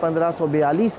1542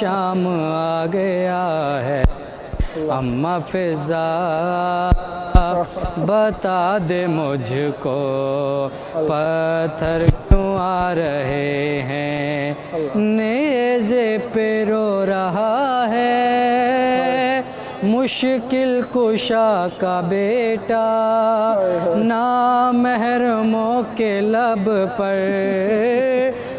شام آ گیا ہے اما فضا بتا دے مجھ کو پتھر کیوں آ رہے ہیں نیزے پہ رو رہا ہے مشکل کشا کا بیٹا نامحرموں کے لب پر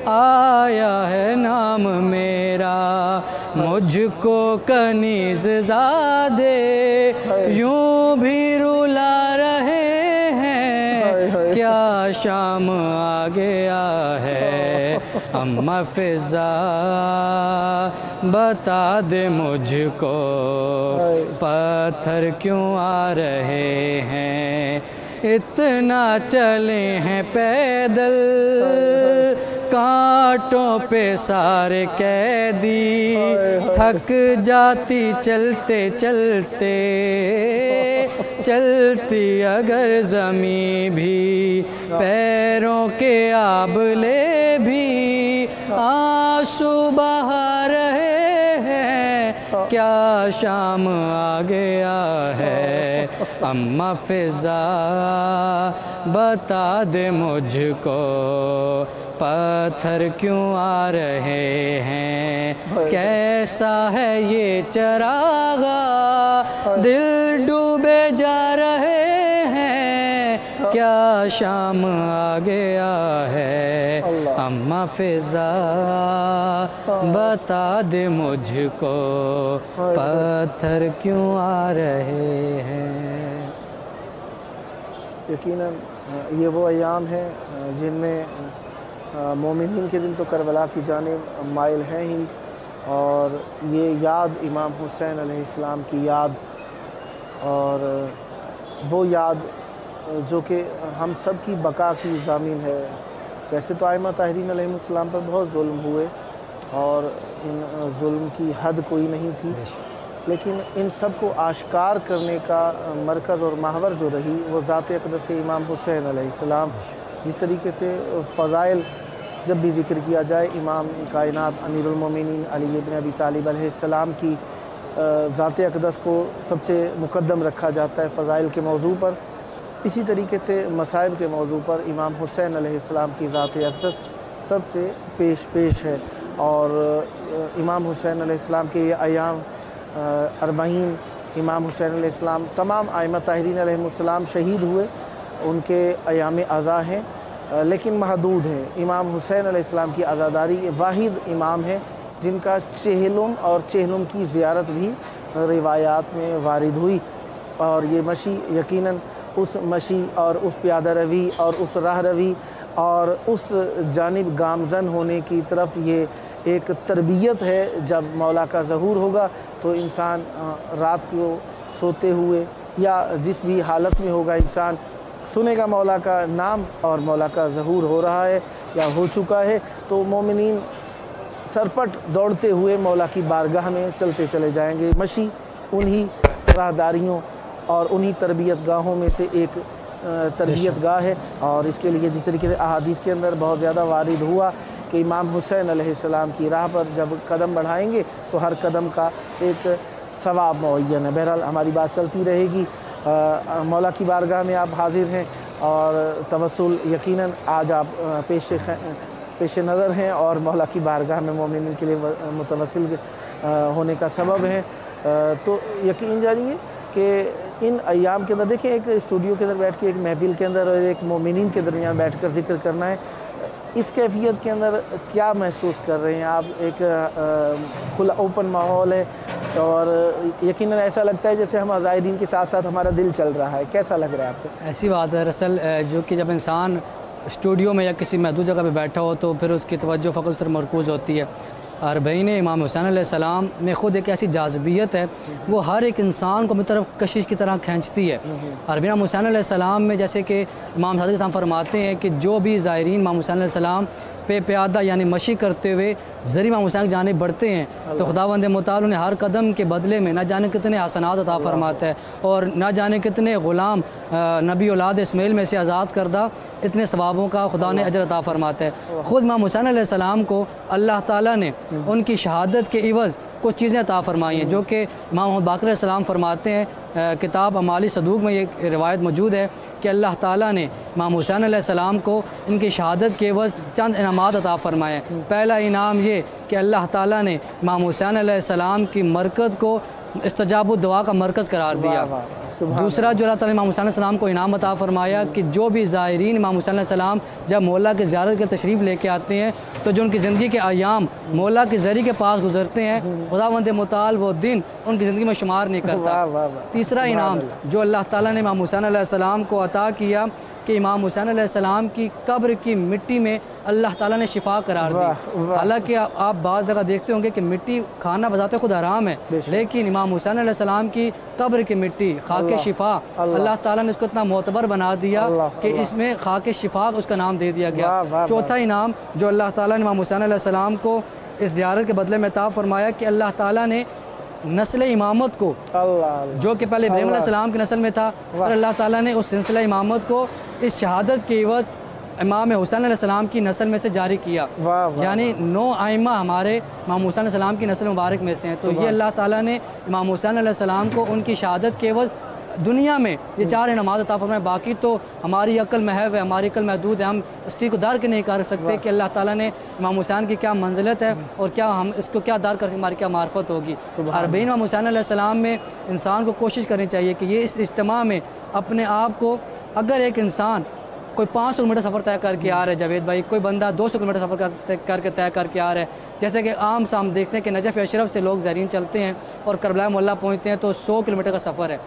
آیا ہے نام میرا مجھ کو کنیز زادے یوں بھی رلا رہے ہیں کیا شام آ گیا ہے اما فضا بتا دے مجھ کو پتھر کیوں آ رہے ہیں اتنا چلے ہیں پیدل کانٹوں پہ سارے قیدی تھک جاتی چلتے چلتے چلتی اگر زمین بھی پیروں کے آبلے بھی آنسو بہا رہے ہیں کیا شام آ گیا ہے اما فضا بتا دے مجھ کو پتھر کیوں آ رہے ہیں کیسا ہے یہ چراغا دل ڈوبے جا رہے ہیں کیا شام آ گیا ہے اما فضا بتا دے مجھ کو پتھر کیوں آ رہے ہیں۔ یقیناً یہ وہ ایام ہیں جن میں مومنین کے دل تو کربلا کی جانب مائل ہیں ہی، اور یہ یاد امام حسین علیہ السلام کی یاد، اور وہ یاد جو کہ ہم سب کی بقا کی ضامن ہے۔ ویسے تو ائمہ طاہرین علیہ السلام پر بہت ظلم ہوئے اور ان ظلم کی حد کوئی نہیں تھی، لیکن ان سب کو آشکار کرنے کا مرکز اور محور جو رہی وہ ذات اقدس امام حسین علیہ السلام۔ جس طریقے سے فضائل جب بھی ذکر کیا جائے امام کائنات امیر المومنین علی ابن ابی طالب علیہ السلام کی ذات اقدس کو سب سے مقدم رکھا جاتا ہے فضائل کے موضوع پر، اسی طریقے سے مصائب کے موضوع پر امام حسین علیہ السلام کی ذات اقدس سب سے پیش ہے۔ اور امام حسین علیہ السلام کے یہ ایام 40 امام حسین علیہ السلام تمام ائمہ طاہرین علیہ السلام شہید ہوئے، ان کے ایام عزا ہیں لیکن محدود ہیں۔ امام حسین علیہ السلام کی عزاداری واحد امام ہیں جن کا چہلم اور چہلم کی زیارت بھی روایات میں وارد ہوئی، اور یہ مشی یقیناً اس مشی اور اس پیادہ روی اور اس راہ روی اور اس جانب گامزن ہونے کی طرف یہ ایک تربیت ہے۔ جب مولا کا ظہور ہوگا تو انسان رات کو سوتے ہوئے یا جس بھی حالت میں ہوگا انسان سنے گا مولا کا نام اور مولا کا ظہور ہو رہا ہے یا ہو چکا ہے، تو مومنین سرپٹ دوڑتے ہوئے مولا کی بارگاہ میں چلتے چلے جائیں گے۔ مشی انہی راہداریوں اور انہی تربیت گاہوں میں سے ایک تربیت گاہ ہے، اور اس کے لیے جس طریقے سے احادیث کے اندر بہت زیادہ وارد ہوا کہ امام حسین علیہ السلام کی راہ پر جب قدم بڑھائیں گے تو ہر قدم کا ایک ثواب معین ہے۔ بہرحال ہماری بات چلتی رہے گی، مولا کی بارگاہ میں آپ حاضر ہیں اور توسل یقیناً آج آپ پیش نظر ہیں اور مولا کی بارگاہ میں مومنین کے لیے متوسل ہونے کا سبب ہیں، تو یقین جانیے کہ ان ایام کے اندر دیکھیں ایک اسٹوڈیو کے اندر بیٹھ کے ایک محفل کے اندر اور ایک مومنین کے درمیان بیٹھ کر ذکر کرنا ہے، اس کیفیت کے اندر کیا محسوس کر رہے ہیں آپ؟ ایک کھلا اوپن ماحول ہے اور یقیناً ایسا لگتا ہے جیسے ہم عزائدین کے ساتھ ساتھ ہمارا دل چل رہا ہے، کیسا لگ رہا ہے آپ کو؟ ایسی بات ہے دراصل جو کہ جب انسان اسٹوڈیو میں یا کسی محدود جگہ پہ بیٹھا ہو تو پھر اس کی توجہ فقط صرف مرکوز ہوتی ہے۔ 40 امام حسین علیہ السلام میں خود ایک ایسی جاذبیت ہے، وہ ہر ایک انسان کو اپنی طرف کشش کی طرح کھینچتی ہے۔ 40 امام حسین علیہ السلام میں جیسے کہ امام صادق صاحب فرماتے ہیں کہ جو بھی زائرین امام حسین علیہ السلام پہ پیادہ یعنی مشی کرتے ہوئے زری امام حسین کی جانب بڑھتے ہیں تو خداوند متعال انہیں ہر قدم کے بدلے میں نہ جانے کتنے حسنات عطا فرماتا ہے اور نہ جانے کتنے غلام نبی اولاد اسماعیل میں سے آزاد کردہ اتنے ثوابوں کا خدا نے اجر عطا فرماتا ہے۔ خود امام حسین علیہ السلام کو اللہ تعالیٰ نے ان کی شہادت کے عوض کچھ چیزیں عطا فرمائی ہیں، جو کہ امام محمد باقر علیہ السلام فرماتے ہیں، کتاب اعمال صدوق میں یہ روایت موجود ہے کہ اللہ تعالیٰ نے امام حسین علیہ السلام کو ان کی شہادت کے عوض چند انعامات عطا فرمائے ہیں۔ پہلا انعام یہ کہ اللہ تعالیٰ نے امام حسین علیہ السلام کی مرکز کو استجاب الدعا کا مرکز قرار دیا۔ دوسرا جو اللہ تعالیٰ نے امام حسین علیہ السلام کو انعام عطا فرمایا کہ جو بھی زائرین امام حسین علیہ السلام جب مولا کے زیارت کے تشریف لے کے آتے ہیں تو جو ان کی زندگی کے ایام مولا کے ذریعے کے پاس گزرتے ہیں، خداوند متعال وہ دن ان کی زندگی میں شمار نہیں کرتا۔ تیسرا انعام جو اللہ تعالیٰ نے امام حسین علیہ السلام کو عطا کیا کہ امام حسین علیہ السلام کی قبر کی مٹی میں اللہ تعالیٰ نے شفا قرار دی۔ حالانکہ آپ بعض جگہ دیکھتے ہوں گے کہ مٹی کھانا بذات خود حرام ہے، لیکن امام حسین علیہ السلام کی قبر کی مٹی خاک شفا اللہ تعالیٰ نے اس کو اتنا معتبر بنا دیا کہ اس میں خاک شفا اس کا نام دے دیا گیا۔ چوتھا انعام جو اللہ تعالیٰ نے امام حسین علیہ السلام کو اس زیارت کے بدلے میں عطا فرمایا کہ اللہ تعالیٰ نے نسل امامت کو، جو کہ پہلے ابراہیم علیہ السلام کی نسل میں تھا، اور اللہ تعالیٰ نے اس سلسلہ امامت کو اس شہادت کے عوض امام حسین علیہ السلام کی نسل میں سے جاری کیا، یعنی 9 ائمہ ہمارے امام حسین علیہ السلام کی نسل مبارک میں سے ہیں۔ تو یہ اللہ تعالیٰ نے امام حسین علیہ السلام کو ان کی شہادت کے عوض دنیا میں یہ 4 انعامات عطا فرمائے۔ باقی تو ہماری عقل محو ہے، ہماری عقل محدود ہے، ہم اس چیز کو درک نہیں کر سکتے کہ اللہ تعالیٰ نے امام حسین کی کیا منزلت ہے اور کیا ہم اس کو کیا درک کر سکتے، ہماری کیا معرفت ہوگی۔ اربعین امام حسین علیہ السلام میں انسان کو کوشش کرنی چاہیے کہ یہ اس اجتماع میں اپنے آپ کو، اگر ایک انسان کوئی 500 کلومیٹر سفر طے کر کے آ رہا ہے جاوید بھائی، کوئی بندہ 200 کلومیٹر سفر کر کے طے کر کے آ رہا ہے، جیسے کہ عام سے ہم دیکھتے ہیں کہ نجف اشرف سے لوگ زائرین چلتے ہیں اور کربلا معلیٰ پہنچتے ہیں تو 100 کلومیٹر کا سفر ہے۔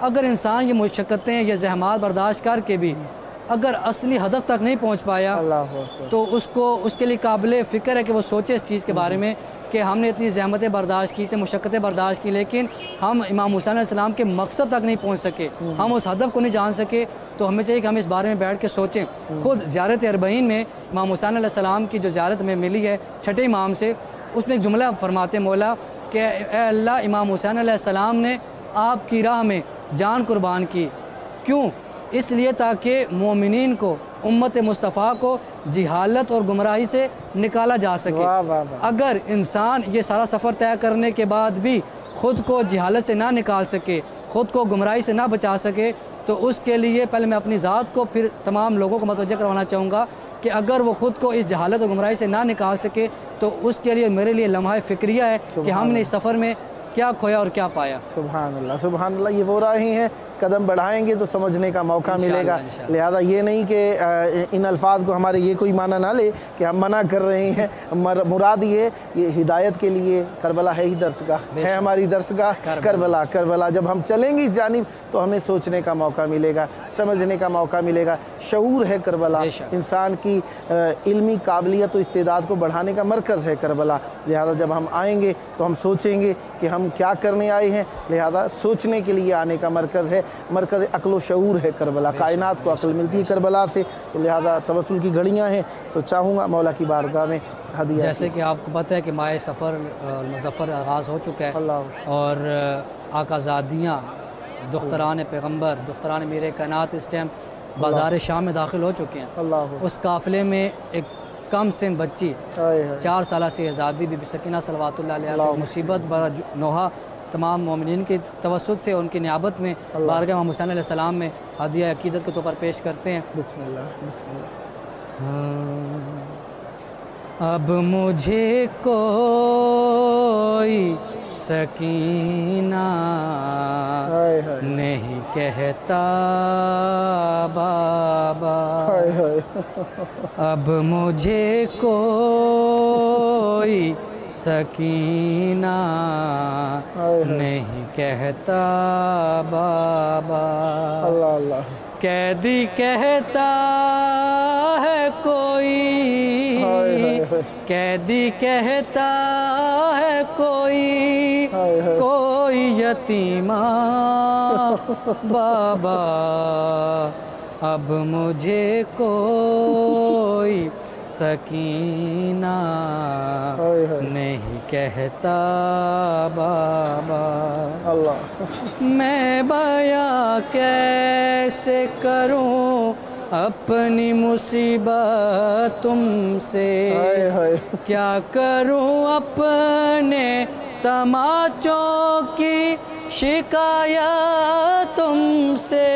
اگر انسان یہ مشقتیں یا زحمات برداشت کر کے بھی اگر اصلی ہدف تک نہیں پہنچ پایا تو اس کے لیے قابل فکر ہے کہ وہ سوچے اس چیز کے بارے میں کہ ہم نے اتنی زحمتیں برداشت کی، اتنی مشقتیں برداشت کی، لیکن ہم امام حسین علیہ السلام کے مقصد تک نہیں پہنچ سکے، ہم اس ہدف کو نہیں جان سکے۔ تو ہمیں چاہیے کہ ہم اس بارے میں بیٹھ کے سوچیں۔ خود زیارت اربعین میں امام حسین علیہ السلام کی جو زیارت میں ملی ہے چھٹے امام سے، اس میں ایک جملہ فرماتے مولا کہ اے اللہ، امام حسین علیہ السلام نے آپ کی راہ میں جان قربان کی، کیوں؟ اس لیے تاکہ مومنین کو، امت مصطفیٰ کو جہالت اور گمراہی سے نکالا جا سکے۔ اگر انسان یہ سارا سفر طے کرنے کے بعد بھی خود کو جہالت سے نہ نکال سکے، خود کو گمراہی سے نہ بچا سکے، تو اس کے لیے پہلے میں اپنی ذات کو پھر تمام لوگوں کو متوجہ کروانا چاہوں گا کہ اگر وہ خود کو اس جہالت اور گمراہی سے نہ نکال سکے تو اس کے لیے میرے لیے لمحہ فکریہ ہے کہ ہم نے اس سفر میں کیا کھویا اور کیا پایا۔ سبحان اللہ، سبحان اللہ۔ یہ وہ راہیں ہیں، قدم بڑھائیں گے تو سمجھنے کا موقع ملے گا۔ لہذا یہ نہیں کہ ان الفاظ کو ہمارے یہ کوئی معنی نہ لے کہ ہم منع کر رہے ہیں، مراد یہ ہدایت کے لیے کربلا ہے ہی درسگاہ ہے، ہماری درسگاہ کربلا۔ جب ہم چلیں گے اس جانب تو ہمیں سوچنے کا موقع ملے گا، سمجھنے کا موقع ملے گا۔ شعور ہے کربلا، انسان کی علمی قابلیت و استعداد کو بڑھانے کا مرکز ہے کربلا۔ لہذا جب ہم آئیں گے تو ہم سوچیں گے کہ ہم کیا کرنے آئے ہیں، لہذا سوچنے کے لیے آنے کا مرکز ہے، مرکز عقل و شعور ہے کربلا۔ کائنات کو عقل ملتی ہے کربلا سے، تو لہذا توسل کی گھڑیاں ہیں۔ تو چاہوں گا مولا کی بارگاہ میں ہدیہ، جیسے کہ آپ کو پتہ ہے کہ ماہ سفر مظفر آغاز ہو چکا ہے اور آقا زادیاں، دختران پیغمبر، دختران میر کائنات اس ٹائم بازار شام میں داخل ہو چکے ہیں۔ اس قافلے میں ایک کم سن بچی 4 سالہ سے آزادی بی بی سکینہ صلوات اللہ علیہ مصیبت برا نوحہ تمام مومنین کی توسط سے ان کی نیابت میں بارگاہ امام حسین علیہ السلام میں ہدیہ عقیدت کے طور پر پیش کرتے ہیں۔ بسم اللہ، بسم اللہ۔ اب مجھے کوئی سکینہ نہیں کہتا بابا، اب مجھے کوئی سکینہ نہیں کہتا بابا، قیدی کہتا ہے کوئی، قیدی کہتا ہے کوئی، کوئی یتیمہ بابا، اب مجھے کوئی سکینہ نہیں کہتا بابا۔ اللہ میں بیاں کیسے کروں اپنی مصیبت تم سے، کیا کروں اپنے تماچوں کی شکایت تم سے،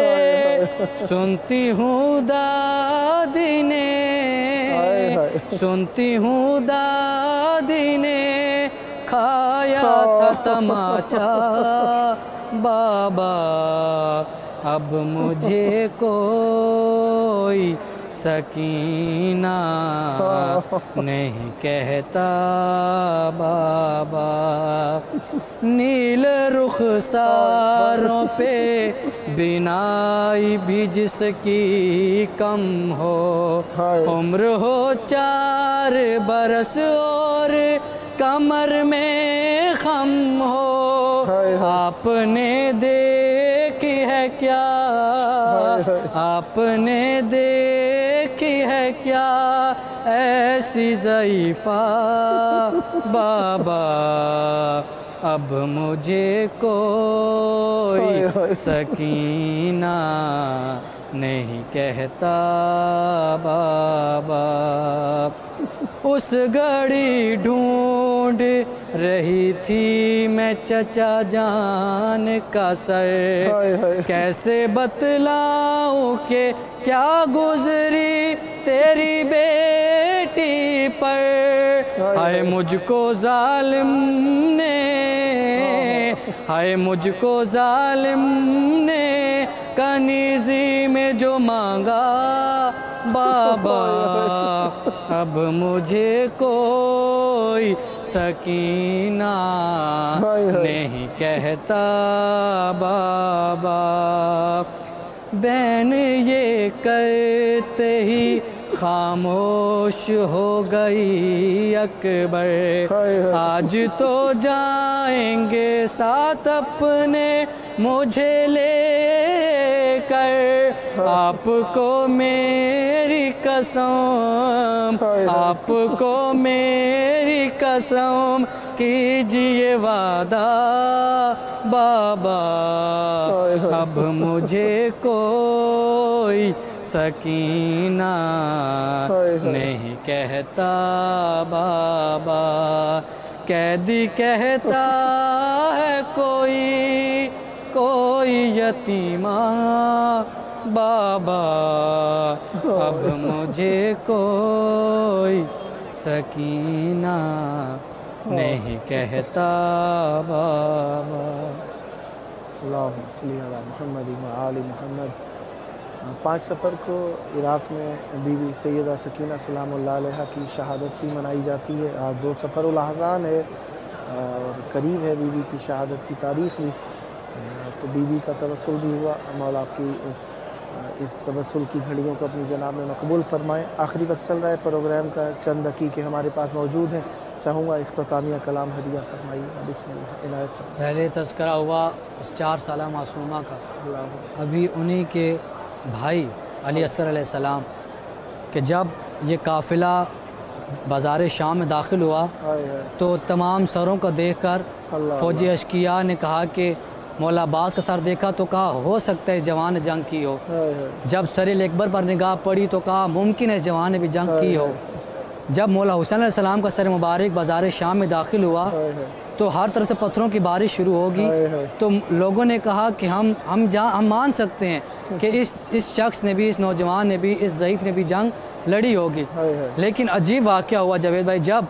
سنتی ہوں دادی نے، سنتی ہوں دادی نے کھایا تھا تماچا بابا، اب مجھے کوئی سکینہ نہیں کہتا بابا۔ نیل رخساروں پہ بینائی بھی جس کی کم ہو، عمر ہو 4 برس اور کمر میں خم ہو، آپ نے دیکھی ہے کیا، آپ نے دیکھی ہے کیا ایسی ضعیفہ بابا، اب مجھے کوئی سکینہ نہیں کہتا بابا۔ اس گھڑی ڈھونڈ رہی تھی میں چچا جان کا سر، کیسے بتلاؤں کہ کیا گزری تیری بیٹی پر، ہائے مجھ کو ظالم نے، ہائے مجھ کو ظالم نے کنیزی میں جو مانگا بابا، اب مجھے کوئی سکینہ نہیں کہتا بابا۔ بہن یہ کرتے ہی خاموش ہو گئی اکبر، آج تو جائیں گے ساتھ اپنے مجھے لے کر، آپ کو میری قسم، آپ کو میری قسم کیجئے وعدہ بابا، اب مجھے کوئی سکینہ نہیں کہتا بابا۔ قیدی کہتا ہے کوئی کوئی یتیمہ بابا، اب مجھے کوئی سکینہ نہیں کہتا بابا۔ اللہم صلی علی محمد و آل محمد۔ 5 سفر کو عراق میں بی بی سیدہ سکینہ سلام اللہ علیہ کی شہادت بھی منائی جاتی ہے۔ آج 2 سفر الاحزان ہے اور قریب ہے بی بی کی شہادت کی تاریخ بھی، تو بی بی کا توسل بھی ہوا۔ مولا آپ کی اس توسل کی گھڑیوں کو اپنی جناب میں مقبول فرمائیں۔ آخری وقت چل رہا ہے پروگرام کا، چند دقیقے ہمارے پاس موجود ہیں، چاہوں گا اختتامیہ کلام ہدیہ فرمائیے۔ بسم اللہ، عنایت فرمائیے۔ پہلے تذکرہ ہوا اس 4 سالہ معصومہ کا، ابھی انہی کے بھائی علی اصغر علیہ السلام کہ جب یہ قافلہ بازار شام میں داخل ہوا تو تمام سروں کو دیکھ کر فوجی اشقیاء نے کہا کہ مولا عباس کا سر دیکھا تو کہا ہو سکتا ہے اس جوان نے جنگ کی ہو، جب سر اکبر پر نگاہ پڑی تو کہا ممکن ہے اس جوان نے بھی جنگ کی ہو، جب مولا حسین علیہ السلام کا سر مبارک بازار شام میں داخل ہوا تو ہر طرف سے پتھروں کی بارش شروع ہوگی، تو لوگوں نے کہا کہ ہم مان سکتے ہیں کہ اس شخص نے بھی، اس نوجوان نے بھی، اس ضعیف نے بھی جنگ لڑی ہوگی۔ لیکن عجیب واقعہ ہوا جاوید بھائی، جب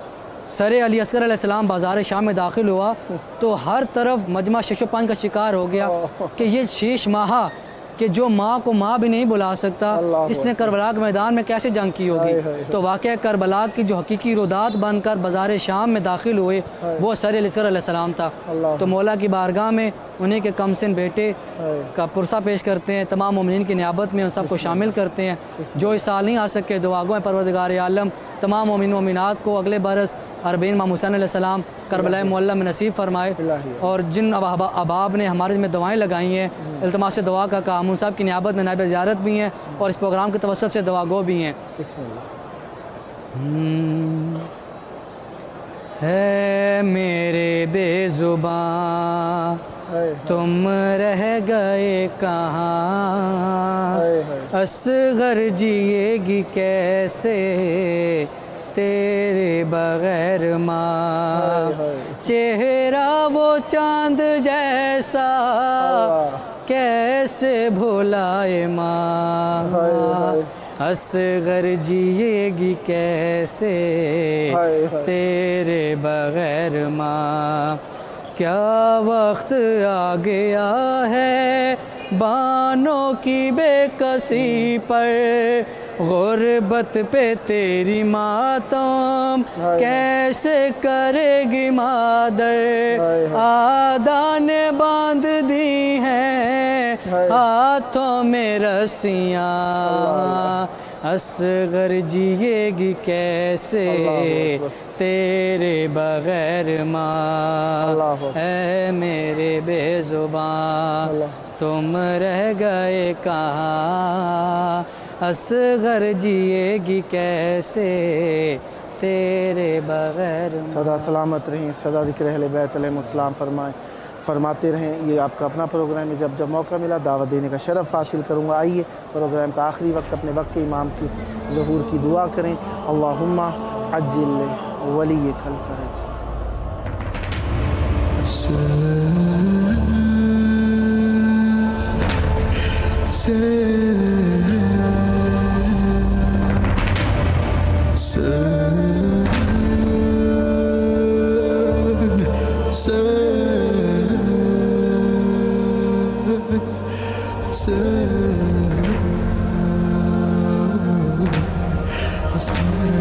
سر علی اصغر علیہ السلام بازار شام میں داخل ہوا تو ہر طرف مجمع شش و پنج کا شکار ہو گیا کہ یہ شیش ماہا کہ جو ماں کو ماں بھی نہیں بلا سکتا، اس نے کربلا کے میدان میں کیسے جنگ کی ہوگی۔ تو واقعہ کربلا کی جو حقیقی رودات بن کر بازار شام میں داخل ہوئے وہ سر علی اصغر علیہ السلام تھا۔ تو مولا کی بارگاہ میں انہیں کے کمسن بیٹے کا پرسہ پیش کرتے ہیں، تمام مومنین کی نیابت میں ان سب کو شامل کرتے ہیں۔ جو اس سال نہیں آ سکے دعا گو ہیں پروردگار عالم تمام مومن مومنات کو اگلے برس 40 امام حسین علیہ السلام کربلا معلی میں نصیب فرمائے، اور جن احباب نے ہمارے میں دعائیں لگائی ہیں التماس سے دعا کا کام، ان صاحب کی نیابت میں نائب زیارت بھی ہیں اور اس پروگرام کے توسط سے دعا گو بھی ہیں۔ بسم اللہ۔ ہے میرے بے زباں تم رہ گئے کہاں، اصغر جیے گی کیسے تیرے بغیر ماں، چہرہ وہ چاند جیسا کیسے بھولائے ماں، اصغر جیے گی کیسے تیرے بغیر ماں، کیا وقت آ گیا ہے بانوں کی بے کسی پر، غربت پہ تیری ماتم کیسے کرے گی مادر، آدھا نے باندھ دی ہیں ہاتھوں میں رسیاں، اصغر جیے گی کیسے تیرے بغیر ماں، اے میرے بے زبان تم رہ گئے کہاں، اصغر جیے گی کیسے تیرے بغیر ماں۔ سدا سلامت رہیں، سدا ذکر اہل بیت علیہ السلام فرماتے رہیں۔ یہ آپ کا اپنا پروگرام ہے، جب جب موقع ملا دعوت دینے کا شرف حاصل کروں گا۔ آئیے پروگرام کا آخری وقت اپنے وقت کے امام کی ظہور کی دعا کریں۔ اللہم عجل ولیک الفرج۔ Say